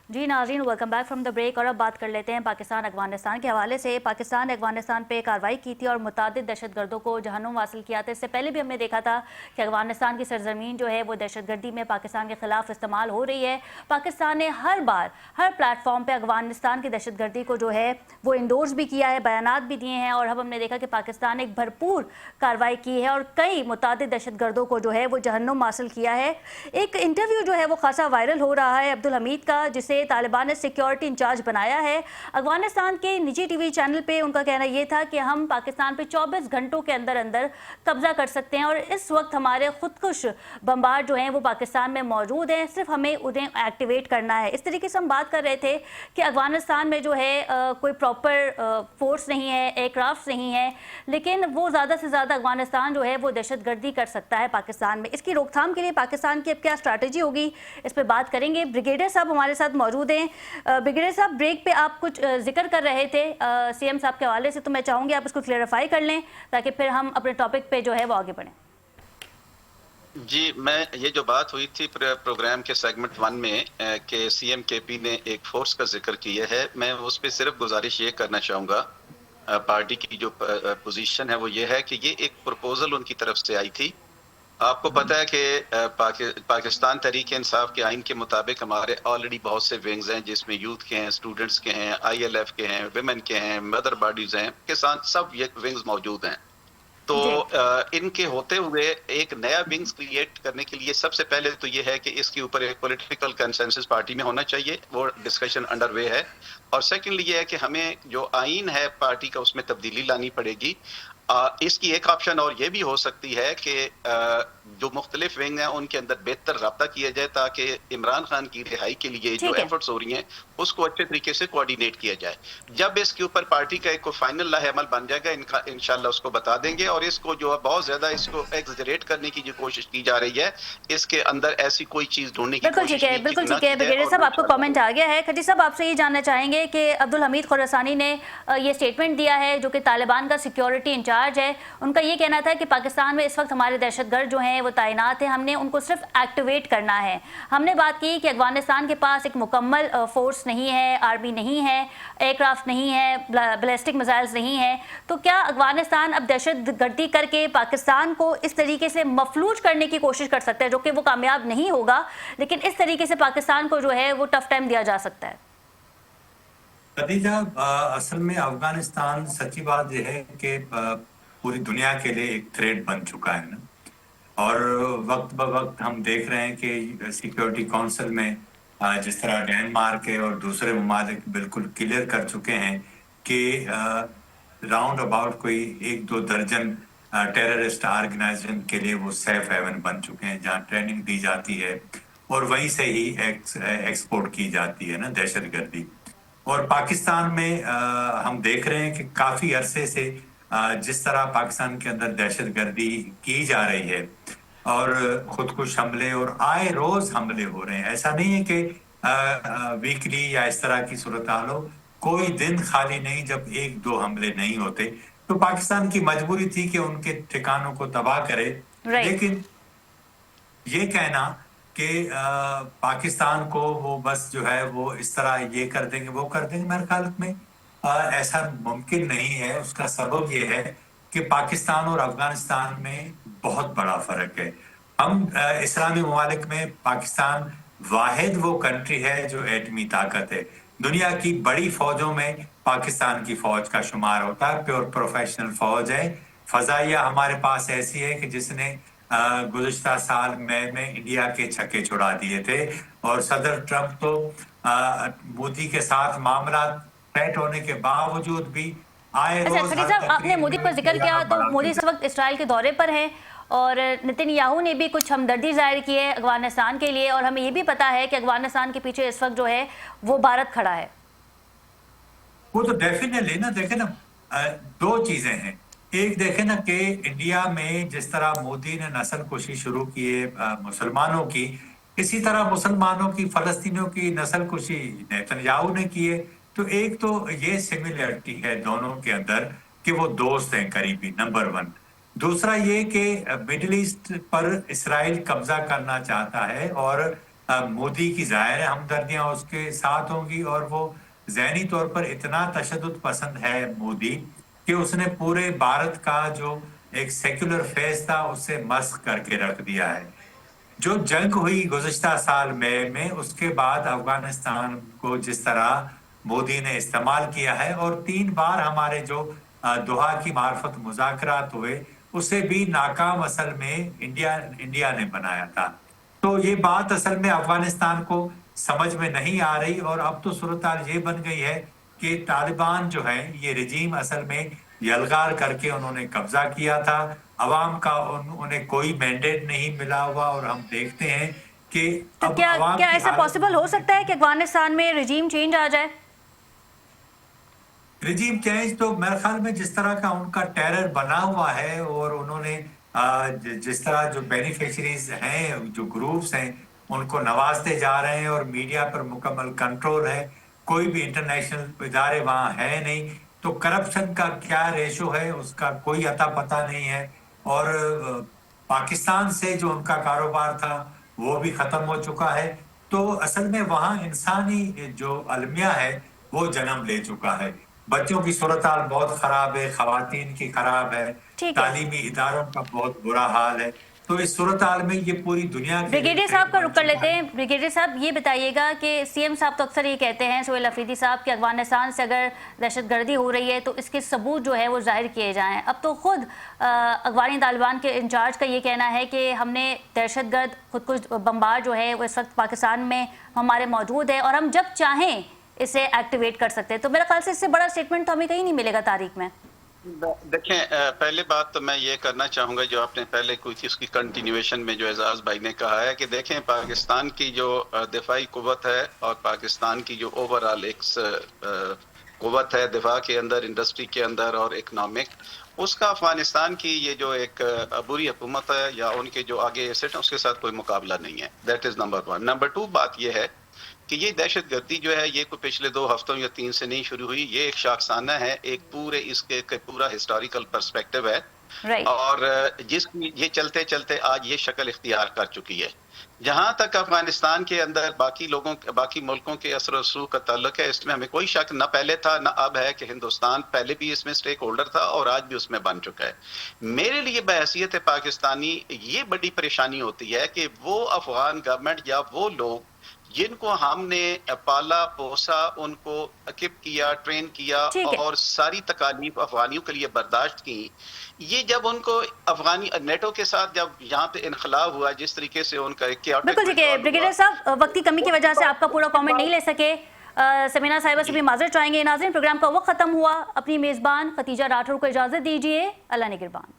जी नाज़रीन, welcome back from the break. और अब बात कर लेते हैं पाकिस्तान अफगानिस्तान के हवाले से। पाकिस्तान ने अफगानिस्तान पे कार्रवाई की थी और मुतादिद दहशतगर्दों को जहन्नुम हासिल किया था। इससे पहले भी हमने देखा था कि अफगानिस्तान की सरजमीन जो है वो दहशतगर्दी में पाकिस्तान के खिलाफ इस्तेमाल हो रही है। पाकिस्तान ने हर बार हर प्लेटफॉर्म पर अफगानिस्तान की दहशतगर्दी को जो है वो इंडोर्स भी किया है, बयानात भी दिए हैं। और अब हमने देखा कि पाकिस्तान ने एक भरपूर कार्रवाई की है और कई मुतादिद दहशतगर्दों को जो है वो जहन्नुम हासिल किया है। एक इंटरव्यू जो है वो खासा वायरल हो रहा है अब्दुल हमीद का, जिसे तालिबान ने सिक्योरिटी इंचार्ज बनाया है। अफगानिस्तान के निजी टीवी चैनल पे उनका कहना यह था कि हम पाकिस्तान पे 24 घंटों के अंदर अंदर कब्जा कर सकते हैं और इस वक्त हमारे खुदकुश बमबार जो हैं वो पाकिस्तान में मौजूद हैं, सिर्फ हमें उन्हें एक्टिवेट करना है। इस तरीके से हम बात कर रहे थे कि अफगानिस्तान में जो है कोई प्रॉपर फोर्स नहीं है, एयरक्राफ्ट नहीं है, लेकिन वो ज़्यादा से ज़्यादा अफगानिस्तान जो है वो दहशतगर्दी कर सकता है पाकिस्तान में। इसकी रोकथाम के लिए पाकिस्तान की अब क्या स्ट्रैटेजी होगी, इस पर बात करेंगे। ब्रिगेडियर साहब हमारे साथ मौजूद हैं। ब्रिगेडियर साहब, ब्रेक पे आप कुछ जिक्र कर रहे थे सीएम साहब के हवाले से, तो मैं चाहूँगी आप इसको क्लेरिफाई कर लें ताकि फिर हम अपने टॉपिक पे जो है वो आगे बढ़ें। जी, मैं ये जो बात हुई थी प्रोग्राम के सेगमेंट 1 में कि सीएम केपी ने एक फोर्स का जिक्र किया है, मैं उस पर सिर्फ गुजारिश ये करना चाहूँगा। पार्टी की जो पोजीशन है वो ये है कि ये एक प्रपोजल उनकी तरफ से आई थी। आपको पता है कि पाकिस्तान तहरीक इंसाफ के आइन के मुताबिक हमारे ऑलरेडी बहुत से विंग्स हैं, जिसमें यूथ के हैं, स्टूडेंट्स के हैं, ILF के हैं, विमेन के हैं, मदर बॉडीज हैं, किसान, सब ये विंग्स मौजूद हैं। तो इनके होते हुए एक नया विंग्स क्रिएट करने के लिए सबसे पहले तो ये है कि इसके ऊपर एक पॉलिटिकल कंसेंसस पार्टी में होना चाहिए, वो डिस्कशन अंडर वे है। और सेकेंडली ये है कि हमें जो आइन है पार्टी का उसमें तब्दीली लानी पड़ेगी। इसकी एक ऑप्शन और ये भी हो सकती है कि जो मुख्तलिफ विंग हैं उनके अंदर बेहतर रब्ता किया जाए ताकि इमरान खान की रिहाई के लिए जो एफर्ट्स हो रही हैं उसको अच्छे तरीके से कोऑर्डिनेट किया जाए। जब इसके ऊपर पार्टी का एक फाइनल लाहे अमल बन जाएगा, इंशाल्लाह उसको बता देंगे। और इसको जो है बहुत ज्यादा इसको एक्सजरेट करने की जो कोशिश की जा रही है, इसके अंदर ऐसी कोई चीज ढूंढने की कोशिश नहीं की। बिल्कुल ठीक है ब्रिगेडियर साहब, आपको कमेंट आ गया है। खटी साहब, आपसे ये जानना चाहेंगे कि अब्दुल हमीद खुरासानी ने ये स्टेटमेंट दिया है, जो कि तालिबान का सिक्योरिटी इंचार्ज है। उनका ये कहना था कि पाकिस्तान में इस वक्त हमारे दहशतगर्द जो हैं वो तैनात हैं, हमने उनको सिर्फ एक्टिवेट करना है। हमने बात की कि अफगानिस्तान के पास एक मुकम्मल फोर्स नहीं है, आर्मी नहीं है, एयरक्राफ्ट नहीं है, बैलिस्टिक मिसाइल्स नहीं है। तो क्या अफगानिस्तान अब दहशतगर्दी करके पाकिस्तान को इस तरीके से मफलूज करने की कोशिश कर सकता है, जो कि वो कामयाब नहीं होगा, लेकिन इस तरीके से पाकिस्तान को जो है वो टफ टाइम दिया जा सकता है? खदीजा, असल में अफगानिस्तान, सच्ची बात यह है कि पूरी दुनिया के लिए एक थ्रेट बन चुका है ना। और वक्त ब वक्त हम देख रहे हैं कि सिक्योरिटी काउंसिल में जिस तरह डेनमार्क है और दूसरे ममालिक बिल्कुल क्लियर कर चुके हैं कि राउंड अबाउट कोई 1-2 दर्जन टेररिस्ट ऑर्गेनाइजेशन के लिए वो सेफ हेवन बन चुके हैं, जहां ट्रेनिंग दी जाती है और वहीं से ही एक्सपोर्ट की जाती है ना दहशतगर्दी। और पाकिस्तान में हम देख रहे हैं कि काफी अरसे से जिस तरह पाकिस्तान के अंदर दहशतगर्दी की जा रही है और खुदकुश हमले और आए रोज हमले हो रहे हैं। ऐसा नहीं है कि वीकली या इस तरह की सूरत हाल हो, कोई दिन खाली नहीं जब 1-2 हमले नहीं होते। तो पाकिस्तान की मजबूरी थी कि उनके ठिकानों को तबाह करे। लेकिन ये कहना कि पाकिस्तान को वो बस जो है वो इस तरह ये कर देंगे वो कर देंगे, मेरे ख्याल में ऐसा मुमकिन नहीं है। उसका सबब ये है कि पाकिस्तान और अफगानिस्तान में बहुत बड़ा फर्क है। हम इस्लामी ममालिक में पाकिस्तान वाहिद वो कंट्री है जो एटमी ताकत है। दुनिया की बड़ी फौजों में पाकिस्तान की फौज का शुमार होता है, प्योर प्रोफेशनल फौज है। फजाइया हमारे पास ऐसी है कि जिसने गुज़िश्ता साल मई में इंडिया के छक्के छुड़ा दिए थे। और सदर ट्रंप तो मोदी के साथ मामला सेट होने के बावजूद भी आए रोज आपने मोदी पर जिक्र किया, तो मोदी इस वक्त इसराइल के दौरे पर हैं और नेतन्याहू ने भी कुछ हमदर्दी जाहिर की है अफगानिस्तान के लिए। और हमें ये भी पता है कि अफगानिस्तान के पीछे इस वक्त जो है वो भारत खड़ा है। वो तो डेफिनेटली ना, देखे ना, 2 चीजें हैं। एक देखे ना कि इंडिया में जिस तरह मोदी ने नस्ल कुशी शुरू की है मुसलमानों की, इसी तरह मुसलमानों की, फलस्तीनियों की नस्ल कुशी नेतन्याहू ने की है। तो एक तो ये सिमिलरिटी है दोनों के अंदर कि वो दोस्त हैं करीबी, नंबर 1। दूसरा ये कि मिडिल ईस्ट पर इसराइल कब्जा करना चाहता है और मोदी की ज़ाहिर है हमदर्दियां उसके साथ होंगी, और वो ज़हनी तौर पर इतना तशद्दुद पसंद है मोदी कि उसने पूरे भारत का जो एक सेक्युलर फेस था उससे मस्क करके रख दिया है। जो जंग हुई गुज़श्ता साल मई में, उसके बाद अफगानिस्तान को जिस तरह मोदी ने इस्तेमाल किया है, और 3 बार हमारे जो दोहा की मार्फत मुज़ाकरात हुए, उसे भी नाकाम असल में इंडिया ने बनाया था। तो ये बात असल में अफगानिस्तान को समझ में नहीं आ रही, और अब तो सूरत-हाल ये बन गई है कि तालिबान जो है, ये रजीम असल में यलगार करके उन्होंने कब्जा किया था। अवाम का उन्हें कोई मैंडेट नहीं मिला हुआ, और हम देखते हैं कि तो अब क्या अवाम क्या की ऐसा हालत पॉसिबल हो सकता है कि अफगानिस्तान में रजीम चेंज आ जाए? रिजीम चेंज तो मेरे ख्याल में जिस तरह का उनका टेरर बना हुआ है, और उन्होंने जिस तरह जो बेनिफिशरीज हैं, जो ग्रुप्स हैं, उनको नवाजते जा रहे हैं, और मीडिया पर मुकम्मल कंट्रोल है, कोई भी इंटरनेशनल इदारे वहाँ है नहीं, तो करप्शन का क्या रेशो है उसका कोई अता पता नहीं है। और पाकिस्तान से जो उनका कारोबार था वो भी खत्म हो चुका है। तो असल में वहाँ इंसानी जो अलमिया है वो जन्म ले चुका है। बच्चों की सूरत-हाल बहुत खराब है, खवातीन की खराब है, ठीक है। तालीमी इदारों का बहुत बुरा हाल है। तो इस सूरत-हाल में ये पूरी दुनिया के लिए ब्रिगेडियर थ्रेट साहब का बन रुख कर चुका लेते है। हैं। ब्रिगेडियर साहब, ये बताइएगा कि सीएम साहब तो अक्सर ये कहते हैं, सुहेल अफरीदी साहब, कि अफगानिस्तान से अगर दहशतगर्दी हो रही है तो इसके सबूत जो है वो जाहिर किए जाएं। अब तो खुद अफगानी तालिबान के इंचार्ज का ये कहना है कि हमने दहशतगर्द खुदकुश बमबार जो है वो इस वक्त पाकिस्तान में हमारे मौजूद है, और हम जब चाहें इसे एक्टिवेट कर सकते हैं। तो मेरे ख्याल से इससे बड़ा स्टेटमेंट तो हमें कहीं नहीं मिलेगा तारीख में। देखें, पहले बात तो मैं ये करना चाहूँगा, जो आपने पहले कोई थी उसकी कंटिन्यूएशन में जो एजाज भाई ने कहा है कि देखें, पाकिस्तान की जो दिफाई कुव्वत है और पाकिस्तान की जो ओवरऑल एक कुव्वत है दिफा के अंदर, इंडस्ट्री के अंदर और इकनॉमिक, उसका अफगानिस्तान की ये जो एक बुरी हुकूमत है या उनके जो आगे एसेट हैं उसके साथ कोई मुकाबला नहीं है। That is number 1। नंबर 2 बात ये है कि ये दहशतगर्दी जो है ये कोई पिछले 2 हफ्तों या 3 से नहीं शुरू हुई, ये एक शाखसाना है, एक पूरे इसके पूरा हिस्टोरिकल पर्सपेक्टिव है, राइट। और जिसकी ये चलते चलते आज ये शक्ल इख्तियार कर चुकी है। जहां तक अफगानिस्तान के अंदर बाकी मुल्कों के असर और रसूख का ताल्लुक है, इसमें हमें कोई शक न पहले था न अब है कि हिंदुस्तान पहले भी इसमें स्टेक होल्डर था और आज भी उसमें बन चुका है। मेरे लिए बहैसियत पाकिस्तानी ये बड़ी परेशानी होती है कि वो अफगान गवर्नमेंट या वो लोग जिनको हमने पाला पोसा, उनको अकिप किया, ट्रेन किया और सारी तकालीफ अफगानियों के लिए बर्दाश्त की, ये जब उनको अफगानी नेटो के साथ जब यहाँ पे इनखलाब हुआ, जिस तरीके से उनका बिल्कुल ठीक है। ब्रिगेडियर साहब, वक्त की कमी की वजह से आपका पूरा कमेंट नहीं ले सके। समीना साहिबा से भी माजरत चाहेंगे। नाज़रीन, प्रोग्राम का वक्त खत्म हुआ। अपनी मेज़बान खतीजा राठौर को इजाज़त दीजिए। अल्लाह निगहबान।